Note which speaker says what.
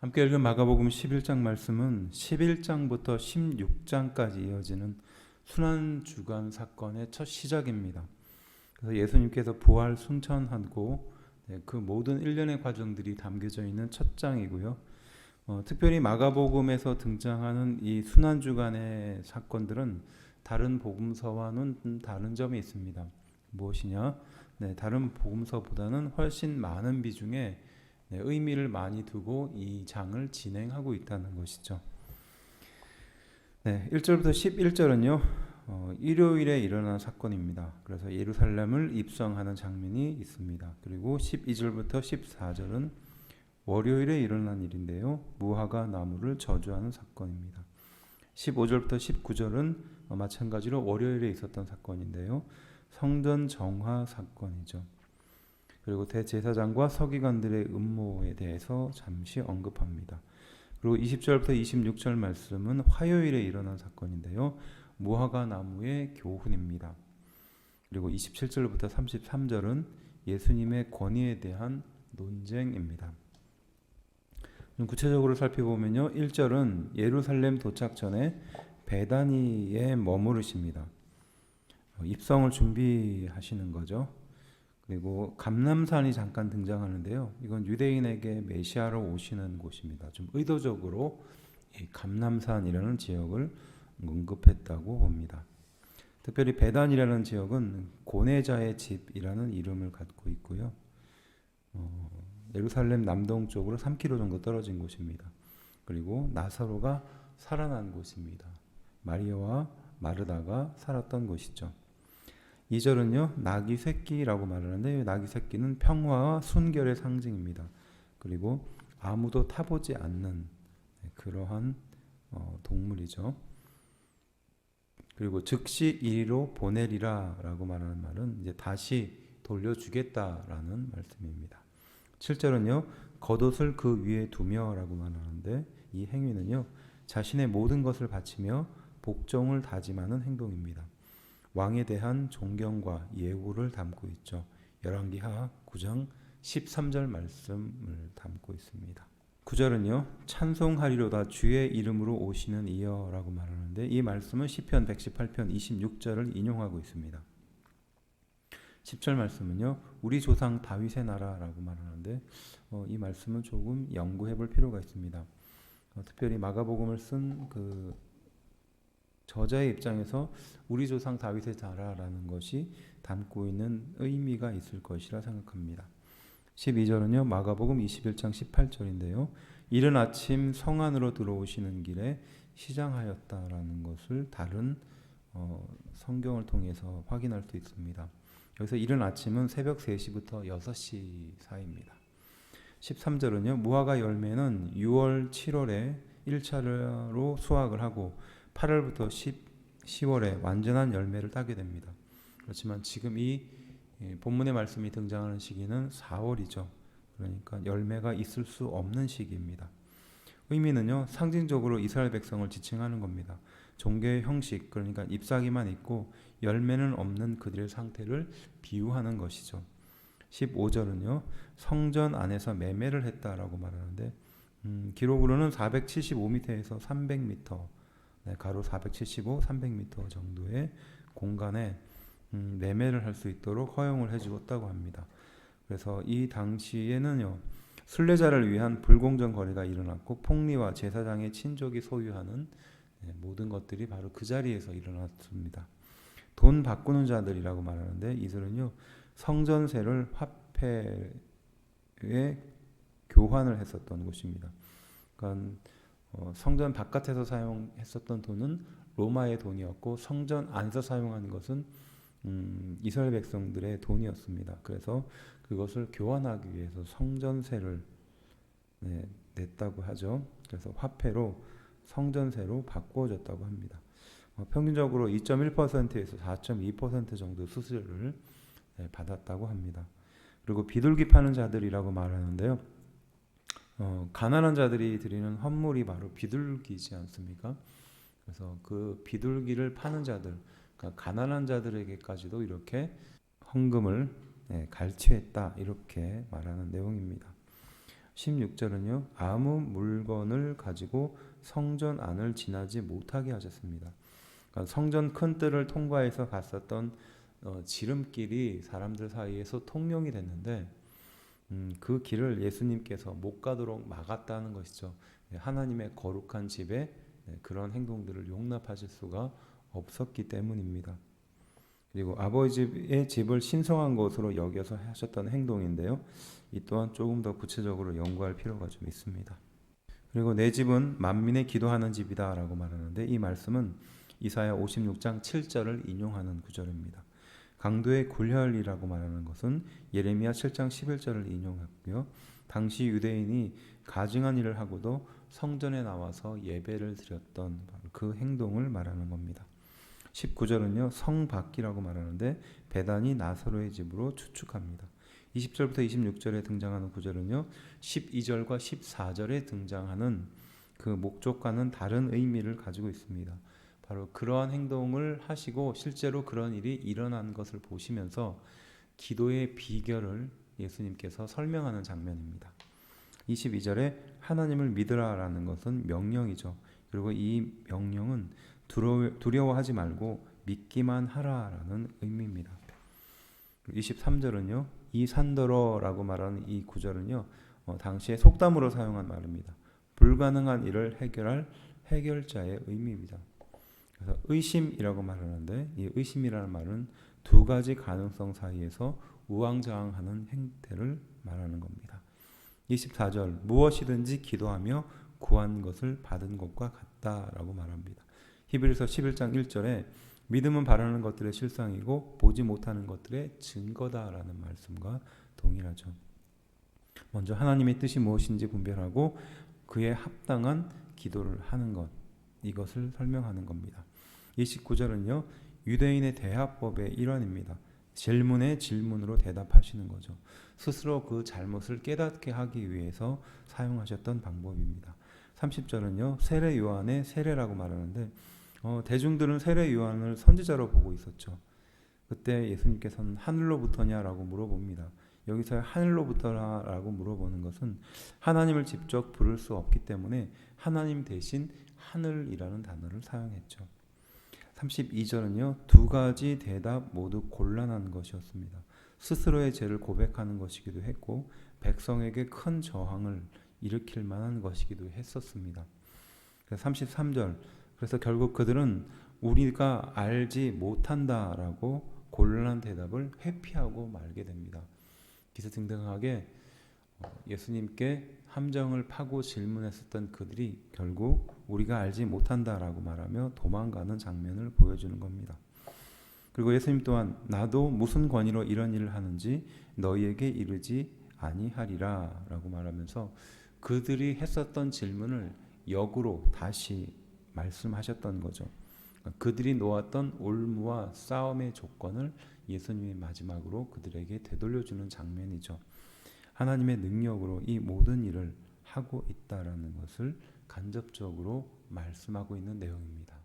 Speaker 1: 함께 읽은 마가복음 11장 말씀은 11장부터 16장까지 이어지는 순환주간 사건의 첫 시작입니다. 그래서 예수님께서 부활 승천하고 그 모든 일련의 과정들이 담겨져 있는 첫 장이고요. 특별히 마가복음에서 등장하는 이 순환주간의 사건들은 다른 복음서와는 다른 점이 있습니다. 무엇이냐? 다른 복음서보다는 훨씬 많은 비중에 의미를 많이 두고 이 장을 진행하고 있다는 것이죠. 1절부터 11절은요. 일요일에 일어난 사건입니다. 그래서 예루살렘을 입성하는 장면이 있습니다. 그리고 12절부터 14절은 월요일에 일어난 일인데요. 무화과 나무를 저주하는 사건입니다. 15절부터 19절은 마찬가지로 월요일에 있었던 사건인데요. 성전 정화 사건이죠. 그리고 대제사장과 서기관들의 음모에 대해서 잠시 언급합니다. 그리고 20절부터 26절 말씀은 화요일에 일어난 사건인데요. 무화과 나무의 교훈입니다. 그리고 27절부터 33절은 예수님의 권위에 대한 논쟁입니다. 좀 구체적으로 살펴보면요. 1절은 예루살렘 도착 전에 베다니에 머무르십니다. 입성을 준비하시는 거죠. 그리고 감람산이 잠깐 등장하는데요. 이건 유대인에게 메시아로 오시는 곳입니다. 좀 의도적으로 이 감람산이라는 지역을 언급했다고 봅니다. 특별히 베단이라는 지역은 고뇌자의 집이라는 이름을 갖고 있고요. 예루살렘 남동쪽으로 3km 정도 떨어진 곳입니다. 그리고 나사로가 살아난 곳입니다. 마리아와 마르다가 살았던 곳이죠. 2절은요. 낙이 새끼라고 말하는데 낙이 새끼는 평화와 순결의 상징입니다. 그리고 아무도 타보지 않는 그러한 동물이죠. 그리고 즉시 이리로 보내리라 라고 말하는 말은 이제 다시 돌려주겠다라는 말씀입니다. 7절은요. 겉옷을 그 위에 두며 라고 말하는데 이 행위는요. 자신의 모든 것을 바치며 복종을 다짐하는 행동입니다. 왕에 대한 존경과 예우를 담고 있죠. 열왕기하 9장 13절 말씀을 담고 있습니다. 9절은요. 찬송하리로다 주의 이름으로 오시는 이여라고 말하는데 이 말씀은 시편 118편 26절을 인용하고 있습니다. 10절 말씀은요. 우리 조상 다윗의 나라라고 말하는데 이 말씀은 조금 연구해 볼 필요가 있습니다. 특별히 마가복음을 쓴 그 저자의 입장에서 우리 조상 다윗의 나라라는 것이 담고 있는 의미가 있을 것이라 생각합니다. 12절은요. 마가복음 21장 18절인데요. 이른 아침 성 안으로 들어오시는 길에 시장하였다라는 것을 다른 성경을 통해서 확인할 수 있습니다. 여기서 이른 아침은 새벽 3시부터 6시 사이입니다. 13절은요. 무화과 열매는 6월, 7월에 1차로 수확을 하고 8월부터 10월에 완전한 열매를 따게 됩니다. 그렇지만 지금 이 본문의 말씀이 등장하는 시기는 4월이죠. 그러니까 열매가 있을 수 없는 시기입니다. 의미는요. 상징적으로 이스라엘 백성을 지칭하는 겁니다. 종교의 형식, 그러니까 잎사귀만 있고 열매는 없는 그들의 상태를 비유하는 것이죠. 15절은요. 성전 안에서 매매를 했다라고 말하는데 기록으로는 475m에서 300m 가로 475, 300m 정도의 공간에 매매를 할 수 있도록 허용을 해주었다고 합니다. 그래서 이 당시에는요. 순례자를 위한 불공정 거래가 일어났고 폭리와 제사장의 친족이 소유하는 모든 것들이 바로 그 자리에서 일어났습니다. 돈 바꾸는 자들이라고 말하는데 이들은요. 성전세를 화폐에 교환을 했었던 곳입니다. 그러니까 성전 바깥에서 사용했었던 돈은 로마의 돈이었고 성전 안에서 사용한 것은 이스라엘 백성들의 돈이었습니다. 그래서 그것을 교환하기 위해서 성전세를 냈다고 하죠. 그래서 화폐로 성전세로 바꾸어졌다고 합니다. 평균적으로 2.1%에서 4.2% 정도 수수료를 받았다고 합니다. 그리고 비둘기 파는 자들이라고 말하는데요. 가난한 자들이 드리는 헌물이 바로 비둘기지 않습니까? 그래서 그 비둘기를 파는 자들, 그러니까 가난한 자들에게까지도 이렇게 헌금을 갈취했다 이렇게 말하는 내용입니다. 16절은요. 아무 물건을 가지고 성전 안을 지나지 못하게 하셨습니다. 그러니까 성전 큰 뜰을 통과해서 갔었던 지름길이 사람들 사이에서 통용이 됐는데 그 길을 예수님께서 못 가도록 막았다는 것이죠. 하나님의 거룩한 집에 그런 행동들을 용납하실 수가 없었기 때문입니다. 그리고 아버지의 집을 신성한 것으로 여겨서 하셨던 행동인데요. 이 또한 조금 더 구체적으로 연구할 필요가 좀 있습니다. 그리고 내 집은 만민의 기도하는 집이다라고 말하는데 이 말씀은 이사야 56장 7절을 인용하는 구절입니다. 강도의 굴혈이라고 말하는 것은 예레미야 7장 11절을 인용했고요. 당시 유대인이 가증한 일을 하고도 성전에 나와서 예배를 드렸던 그 행동을 말하는 겁니다. 19절은요. 성밖이라고 말하는데 베단이 나사로의 집으로 추측합니다. 20절부터 26절에 등장하는 구절은요. 12절과 14절에 등장하는 그 목적과는 다른 의미를 가지고 있습니다. 바로 그러한 행동을 하시고 실제로 그런 일이 일어난 것을 보시면서 기도의 비결을 예수님께서 설명하는 장면입니다. 22절에 하나님을 믿으라라는 것은 명령이죠. 그리고 이 명령은 두려워하지 말고 믿기만 하라라는 의미입니다. 23절은요. 이 산더러라고 말하는 이 구절은요. 당시에 속담으로 사용한 말입니다. 불가능한 일을 해결할 해결자의 의미입니다. 그래서 의심이라고 말하는데 이 의심이라는 말은 두 가지 가능성 사이에서 우왕좌왕하는 행태를 말하는 겁니다. 24절 무엇이든지 기도하며 구한 것을 받은 것과 같다라고 말합니다. 히브리서 11장 1절에 믿음은 바라는 것들의 실상이고 보지 못하는 것들의 증거다라는 말씀과 동일하죠. 먼저 하나님의 뜻이 무엇인지 분별하고 그에 합당한 기도를 하는 것, 이것을 설명하는 겁니다. 29절은요. 유대인의 대화법의 일환입니다. 질문에 질문으로 대답하시는 거죠. 스스로 그 잘못을 깨닫게 하기 위해서 사용하셨던 방법입니다. 30절은요. 세례 요한의 세례라고 말하는데 대중들은 세례 요한을 선지자로 보고 있었죠. 그때 예수님께서는 하늘로부터냐라고 물어봅니다. 여기서 하늘로부터라고 물어보는 것은 하나님을 직접 부를 수 없기 때문에 하나님 대신 하늘이라는 단어를 사용했죠. 32절은요. 두 가지 대답 모두 곤란한 것이었습니다. 스스로의 죄를 고백하는 것이기도 했고 백성에게 큰 저항을 일으킬 만한 것이기도 했었습니다. 33절 그래서 결국 그들은 우리가 알지 못한다라고 곤란한 대답을 회피하고 말게 됩니다. 기세등등하게 예수님께 함정을 파고 질문했었던 그들이 결국 우리가 알지 못한다라고 말하며 도망가는 장면을 보여주는 겁니다. 그리고 예수님 또한 나도 무슨 권위로 이런 일을 하는지 너희에게 이르지 아니하리라 라고 말하면서 그들이 했었던 질문을 역으로 다시 말씀하셨던 거죠. 그들이 놓았던 올무와 싸움의 조건을 예수님이 마지막으로 그들에게 되돌려주는 장면이죠. 하나님의 능력으로 이 모든 일을 하고 있다라는 것을 간접적으로 말씀하고 있는 내용입니다.